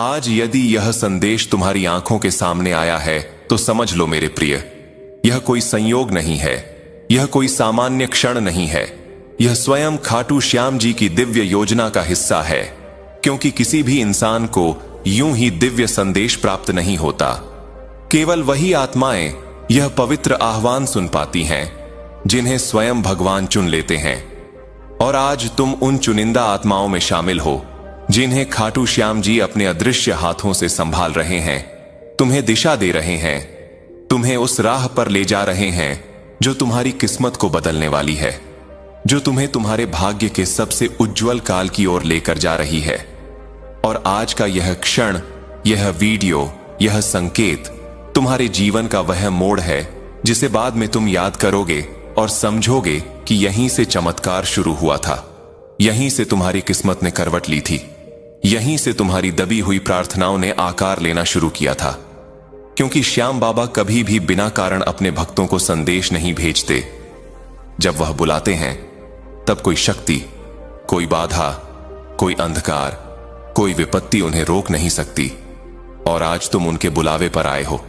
आज यदि यह संदेश तुम्हारी आंखों के सामने आया है तो समझ लो मेरे प्रिय, यह कोई संयोग नहीं है, यह कोई सामान्य क्षण नहीं है, यह स्वयं खाटू श्याम जी की दिव्य योजना का हिस्सा है। क्योंकि किसी भी इंसान को यूं ही दिव्य संदेश प्राप्त नहीं होता। केवल वही आत्माएं यह पवित्र आह्वान सुन पाती हैं जिन्हें स्वयं भगवान चुन लेते हैं। और आज तुम उन चुनिंदा आत्माओं में शामिल हो जिन्हें खाटू श्याम जी अपने अदृश्य हाथों से संभाल रहे हैं, तुम्हें दिशा दे रहे हैं, तुम्हें उस राह पर ले जा रहे हैं जो तुम्हारी किस्मत को बदलने वाली है, जो तुम्हें तुम्हारे भाग्य के सबसे उज्जवल काल की ओर लेकर जा रही है। और आज का यह क्षण, यह वीडियो, यह संकेत तुम्हारे जीवन का वह मोड़ है जिसे बाद में तुम याद करोगे और समझोगे कि यहीं से चमत्कार शुरू हुआ था, यहीं से तुम्हारी किस्मत ने करवट ली थी, यहीं से तुम्हारी दबी हुई प्रार्थनाओं ने आकार लेना शुरू किया था। क्योंकि श्याम बाबा कभी भी बिना कारण अपने भक्तों को संदेश नहीं भेजते। जब वह बुलाते हैं तब कोई शक्ति, कोई बाधा, कोई अंधकार, कोई विपत्ति उन्हें रोक नहीं सकती। और आज तुम उनके बुलावे पर आए हो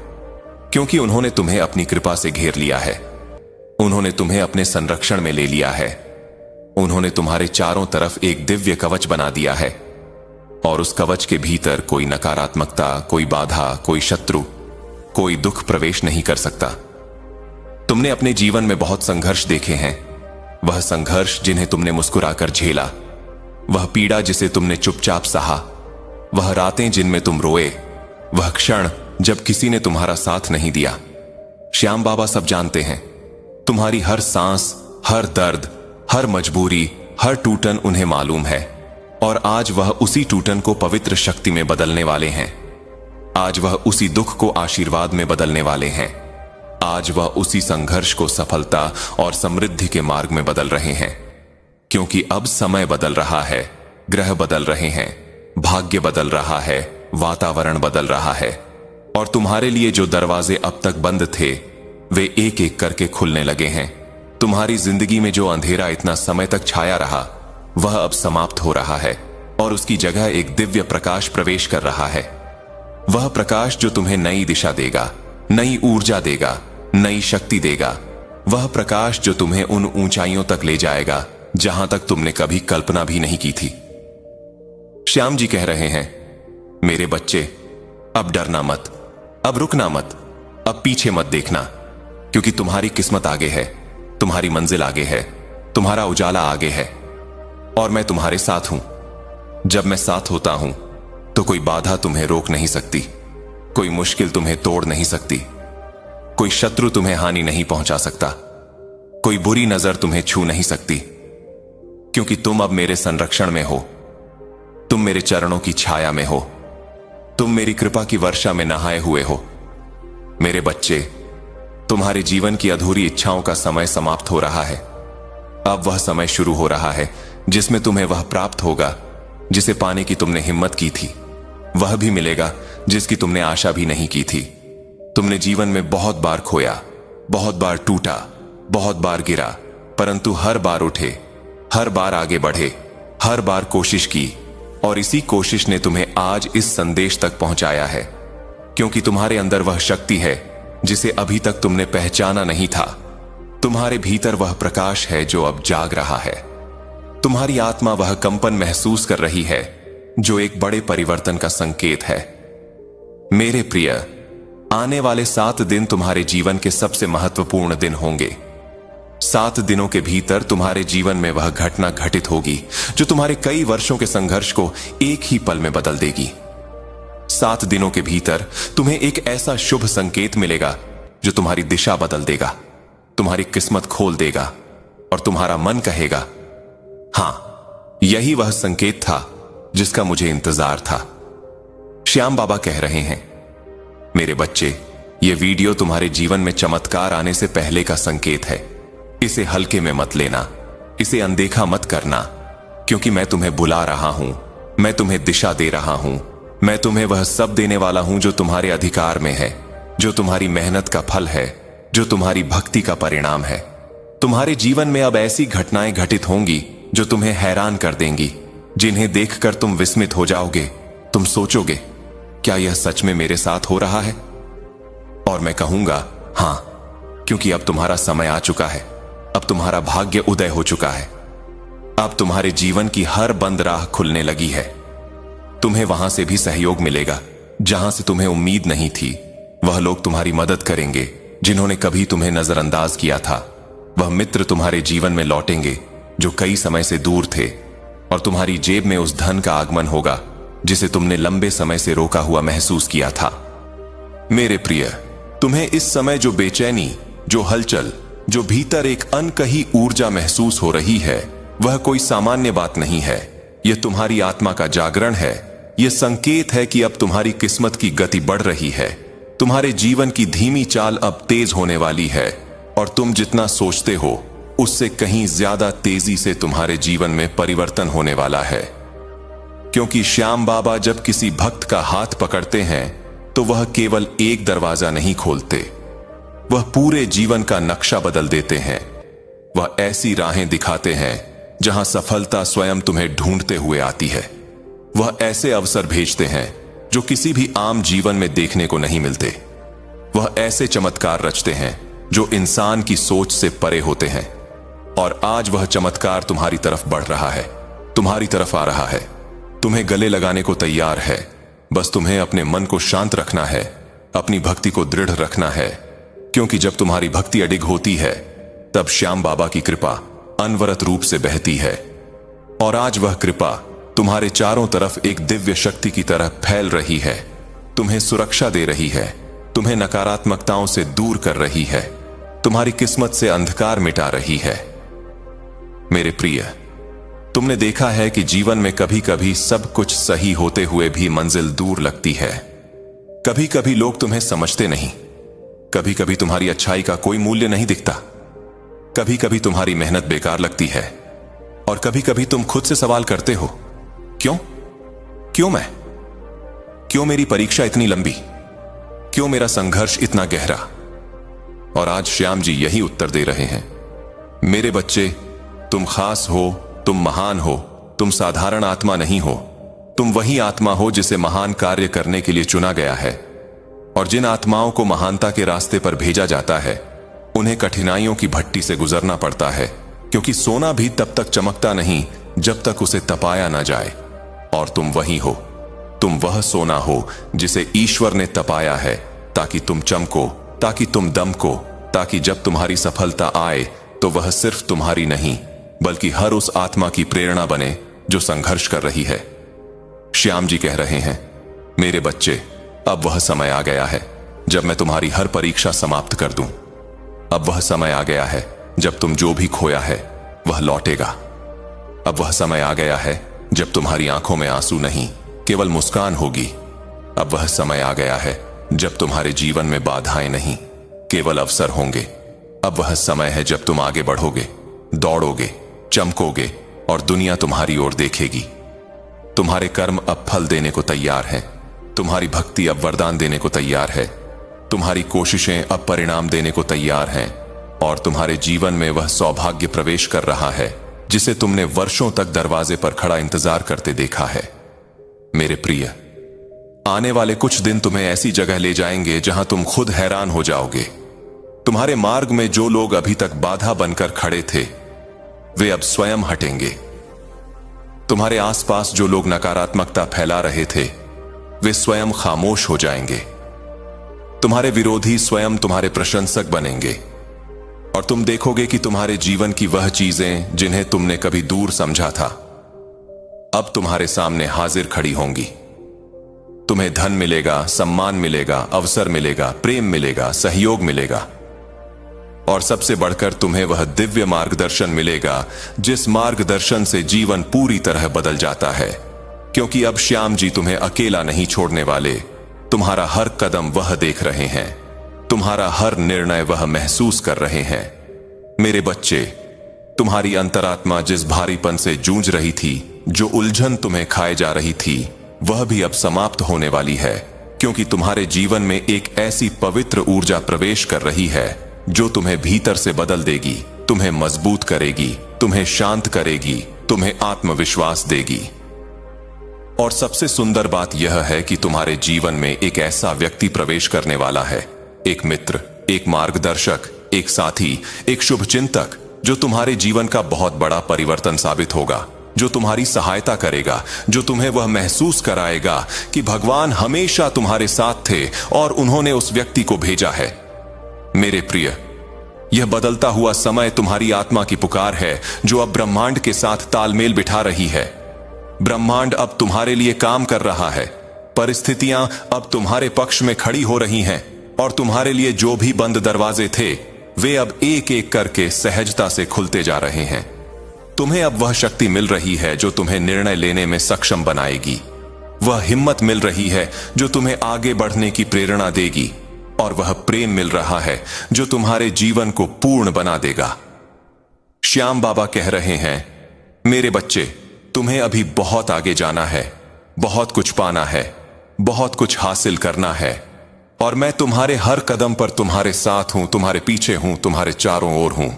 क्योंकि उन्होंने तुम्हें अपनी कृपा से घेर लिया है, उन्होंने तुम्हें अपने संरक्षण में ले लिया है, उन्होंने तुम्हारे चारों तरफ एक दिव्य कवच बना दिया है। और उस कवच के भीतर कोई नकारात्मकता, कोई बाधा, कोई शत्रु, कोई दुख प्रवेश नहीं कर सकता। तुमने अपने जीवन में बहुत संघर्ष देखे हैं, वह संघर्ष जिन्हें तुमने मुस्कुराकर झेला, वह पीड़ा जिसे तुमने चुपचाप सहा, वह रातें जिनमें तुम रोए, वह क्षण जब किसी ने तुम्हारा साथ नहीं दिया। श्याम बाबा सब जानते हैं। तुम्हारी हर सांस, हर दर्द, हर मजबूरी, हर टूटन उन्हें मालूम है। और आज वह उसी टूटन को पवित्र शक्ति में बदलने वाले हैं। आज वह उसी दुख को आशीर्वाद में बदलने वाले हैं। आज वह उसी संघर्ष को सफलता और समृद्धि के मार्ग में बदल रहे हैं। क्योंकि अब समय बदल रहा है, ग्रह बदल रहे हैं, भाग्य बदल रहा है, वातावरण बदल रहा है। और तुम्हारे लिए जो दरवाजे अब तक बंद थे वे एक एक करके खुलने लगे हैं। तुम्हारी जिंदगी में जो अंधेरा इतना समय तक छाया रहा वह अब समाप्त हो रहा है और उसकी जगह एक दिव्य प्रकाश प्रवेश कर रहा है। वह प्रकाश जो तुम्हें नई दिशा देगा, नई ऊर्जा देगा, नई शक्ति देगा। वह प्रकाश जो तुम्हें उन ऊंचाइयों तक ले जाएगा जहां तक तुमने कभी कल्पना भी नहीं की थी। श्याम जी कह रहे हैं, मेरे बच्चे, अब डरना मत, अब रुकना मत, अब पीछे मत देखना, क्योंकि तुम्हारी किस्मत आगे है, तुम्हारी मंजिल आगे है, तुम्हारा उजाला आगे है और मैं तुम्हारे साथ हूं। जब मैं साथ होता हूं तो कोई बाधा तुम्हें रोक नहीं सकती, कोई मुश्किल तुम्हें तोड़ नहीं सकती, कोई शत्रु तुम्हें हानि नहीं पहुंचा सकता, कोई बुरी नजर तुम्हें छू नहीं सकती, क्योंकि तुम अब मेरे संरक्षण में हो, तुम मेरे चरणों की छाया में हो, तुम मेरी कृपा की वर्षा में नहाए हुए हो। मेरे बच्चे, तुम्हारे जीवन की अधूरी इच्छाओं का समय समाप्त हो रहा है। अब वह समय शुरू हो रहा है जिसमें तुम्हें वह प्राप्त होगा जिसे पाने की तुमने हिम्मत की थी। वह भी मिलेगा जिसकी तुमने आशा भी नहीं की थी। तुमने जीवन में बहुत बार खोया, बहुत बार टूटा, बहुत बार गिरा, परंतु हर बार उठे, हर बार आगे बढ़े, हर बार कोशिश की और इसी कोशिश ने तुम्हें आज इस संदेश तक पहुंचाया है। क्योंकि तुम्हारे अंदर वह शक्ति है जिसे अभी तक तुमने पहचाना नहीं था। तुम्हारे भीतर वह प्रकाश है जो अब जाग रहा है। तुम्हारी आत्मा वह कंपन महसूस कर रही है जो एक बड़े परिवर्तन का संकेत है। मेरे प्रिय, आने वाले 7 दिन तुम्हारे जीवन के सबसे महत्वपूर्ण दिन होंगे। 7 दिनों के भीतर तुम्हारे जीवन में वह घटना घटित होगी जो तुम्हारे कई वर्षों के संघर्ष को एक ही पल में बदल देगी। 7 दिनों के भीतर तुम्हें एक ऐसा शुभ संकेत मिलेगा जो तुम्हारी दिशा बदल देगा, तुम्हारी किस्मत खोल देगा और तुम्हारा मन कहेगा, हां, यही वह संकेत था जिसका मुझे इंतजार था। श्याम बाबा कह रहे हैं, मेरे बच्चे, यह वीडियो तुम्हारे जीवन में चमत्कार आने से पहले का संकेत है। इसे हल्के में मत लेना, इसे अनदेखा मत करना, क्योंकि मैं तुम्हें बुला रहा हूं, मैं तुम्हें दिशा दे रहा हूं, मैं तुम्हें वह सब देने वाला हूं जो तुम्हारे अधिकार में है, जो तुम्हारी मेहनत का फल है, जो तुम्हारी भक्ति का परिणाम है। तुम्हारे जीवन में अब ऐसी घटनाएं घटित होंगी जो तुम्हें हैरान कर देंगी, जिन्हें देखकर तुम विस्मित हो जाओगे। तुम सोचोगे, क्या यह सच में मेरे साथ हो रहा है? और मैं कहूंगा हां, क्योंकि अब तुम्हारा समय आ चुका है। अब तुम्हारा भाग्य उदय हो चुका है। अब तुम्हारे जीवन की हर बंद राह खुलने लगी है। तुम्हें वहां से भी सहयोग मिलेगा जहां से तुम्हें उम्मीद नहीं थी। वह लोग तुम्हारी मदद करेंगे जिन्होंने कभी तुम्हें नजरअंदाज किया था। वह मित्र तुम्हारे जीवन में लौटेंगे जो कई समय से दूर थे, और तुम्हारी जेब में उस धन का आगमन होगा जिसे तुमने लंबे समय से रोका हुआ महसूस किया था। मेरे प्रिय, तुम्हें इस समय जो बेचैनी, जो हलचल, जो भीतर एक अनकही ऊर्जा महसूस हो रही है, वह कोई सामान्य बात नहीं है। यह तुम्हारी आत्मा का जागरण है। यह संकेत है कि अब तुम्हारी किस्मत की गति बढ़ रही है। तुम्हारे जीवन की धीमी चाल अब तेज होने वाली है, और तुम जितना सोचते हो उससे कहीं ज्यादा तेजी से तुम्हारे जीवन में परिवर्तन होने वाला है। क्योंकि श्याम बाबा जब किसी भक्त का हाथ पकड़ते हैं तो वह केवल एक दरवाजा नहीं खोलते, वह पूरे जीवन का नक्शा बदल देते हैं। वह ऐसी राहें दिखाते हैं जहां सफलता स्वयं तुम्हें ढूंढते हुए आती है। वह ऐसे अवसर भेजते हैं जो किसी भी आम जीवन में देखने को नहीं मिलते। वह ऐसे चमत्कार रचते हैं जो इंसान की सोच से परे होते हैं। और आज वह चमत्कार तुम्हारी तरफ बढ़ रहा है, तुम्हारी तरफ आ रहा है, तुम्हें गले लगाने को तैयार है। बस तुम्हें अपने मन को शांत रखना है, अपनी भक्ति को दृढ़ रखना है, क्योंकि जब तुम्हारी भक्ति अडिग होती है तब श्याम बाबा की कृपा अनवरत रूप से बहती है। और आज वह कृपा तुम्हारे चारों तरफ एक दिव्य शक्ति की तरह फैल रही है, तुम्हें सुरक्षा दे रही है, तुम्हें नकारात्मकताओं से दूर कर रही है, तुम्हारी किस्मत से अंधकार मिटा रही है। मेरे प्रिय, तुमने देखा है कि जीवन में कभी कभी सब कुछ सही होते हुए भी मंजिल दूर लगती है। कभी कभी लोग तुम्हें समझते नहीं, कभी कभी तुम्हारी अच्छाई का कोई मूल्य नहीं दिखता, कभी कभी तुम्हारी मेहनत बेकार लगती है, और कभी कभी तुम खुद से सवाल करते हो, क्यों मैं? क्यों मेरी परीक्षा इतनी लंबी? क्यों मेरा संघर्ष इतना गहरा? और आज श्याम जी यही उत्तर दे रहे हैं। मेरे बच्चे, तुम खास हो, तुम महान हो, तुम साधारण आत्मा नहीं हो। तुम वही आत्मा हो जिसे महान कार्य करने के लिए चुना गया है। और जिन आत्माओं को महानता के रास्ते पर भेजा जाता है, उन्हें कठिनाइयों की भट्टी से गुजरना पड़ता है, क्योंकि सोना भी तब तक चमकता नहीं जब तक उसे तपाया ना जाए। और तुम वही हो, तुम वह सोना हो जिसे ईश्वर ने तपाया है, ताकि तुम चमको, ताकि तुम दमको, ताकि जब तुम्हारी सफलता आए तो वह सिर्फ तुम्हारी नहीं बल्कि हर उस आत्मा की प्रेरणा बने जो संघर्ष कर रही है। श्याम जी कह रहे हैं, मेरे बच्चे, अब वह समय आ गया है जब मैं तुम्हारी हर परीक्षा समाप्त कर दूं। अब वह समय आ गया है जब तुम जो भी खोया है वह लौटेगा। अब वह समय आ गया है जब तुम्हारी आंखों में आंसू नहीं, केवल मुस्कान होगी। अब वह समय आ गया है जब तुम्हारे जीवन में बाधाएं नहीं, केवल अवसर होंगे। अब वह समय है जब तुम आगे बढ़ोगे, दौड़ोगे, चमकोगे, और दुनिया तुम्हारी ओर देखेगी। तुम्हारे कर्म अब फल देने को तैयार हैं, तुम्हारी भक्ति अब वरदान देने को तैयार है, तुम्हारी कोशिशें अब परिणाम देने को तैयार हैं, और तुम्हारे जीवन में वह सौभाग्य प्रवेश कर रहा है जिसे तुमने वर्षों तक दरवाजे पर खड़ा इंतजार करते देखा है। मेरे प्रिय, आने वाले कुछ दिन तुम्हें ऐसी जगह ले जाएंगे जहां तुम खुद हैरान हो जाओगे। तुम्हारे मार्ग में जो लोग अभी तक बाधा बनकर खड़े थे, वे अब स्वयं हटेंगे। तुम्हारे आसपास जो लोग नकारात्मकता फैला रहे थे, वे स्वयं खामोश हो जाएंगे। तुम्हारे विरोधी स्वयं तुम्हारे प्रशंसक बनेंगे, और तुम देखोगे कि तुम्हारे जीवन की वह चीजें जिन्हें तुमने कभी दूर समझा था, अब तुम्हारे सामने हाजिर खड़ी होंगी। तुम्हें धन मिलेगा, सम्मान मिलेगा, अवसर मिलेगा, प्रेम मिलेगा, सहयोग मिलेगा, और सबसे बढ़कर तुम्हें वह दिव्य मार्गदर्शन मिलेगा जिस मार्गदर्शन से जीवन पूरी तरह बदल जाता है। क्योंकि अब श्याम जी तुम्हें अकेला नहीं छोड़ने वाले। तुम्हारा हर कदम वह देख रहे हैं, तुम्हारा हर निर्णय वह महसूस कर रहे हैं। मेरे बच्चे, तुम्हारी अंतरात्मा जिस भारीपन से जूझ रही थी, जो उलझन तुम्हें खाए जा रही थी, वह भी अब समाप्त होने वाली है। क्योंकि तुम्हारे जीवन में एक ऐसी पवित्र ऊर्जा प्रवेश कर रही है जो तुम्हें भीतर से बदल देगी, तुम्हें मजबूत करेगी, तुम्हें शांत करेगी, तुम्हें आत्मविश्वास देगी। और सबसे सुंदर बात यह है कि तुम्हारे जीवन में एक ऐसा व्यक्ति प्रवेश करने वाला है, एक मित्र, एक मार्गदर्शक, एक साथी, एक शुभचिंतक, जो तुम्हारे जीवन का बहुत बड़ा परिवर्तन साबित होगा, जो तुम्हारी सहायता करेगा, जो तुम्हें वह महसूस कराएगा कि भगवान हमेशा तुम्हारे साथ थे और उन्होंने उस व्यक्ति को भेजा है। मेरे प्रिय, यह बदलता हुआ समय तुम्हारी आत्मा की पुकार है, जो अब ब्रह्मांड के साथ तालमेल बिठा रही है। ब्रह्मांड अब तुम्हारे लिए काम कर रहा है। परिस्थितियां अब तुम्हारे पक्ष में खड़ी हो रही हैं और तुम्हारे लिए जो भी बंद दरवाजे थे, वे अब एक एक करके सहजता से खुलते जा रहे हैं। तुम्हें अब वह शक्ति मिल रही है जो तुम्हें निर्णय लेने में सक्षम बनाएगी। वह हिम्मत मिल रही है जो तुम्हें आगे बढ़ने की प्रेरणा देगी, और वह प्रेम मिल रहा है जो तुम्हारे जीवन को पूर्ण बना देगा। श्याम बाबा कह रहे हैं, मेरे बच्चे, तुम्हें अभी बहुत आगे जाना है, बहुत कुछ पाना है, बहुत कुछ हासिल करना है, और मैं तुम्हारे हर कदम पर तुम्हारे साथ हूं, तुम्हारे पीछे हूं, तुम्हारे चारों ओर हूं।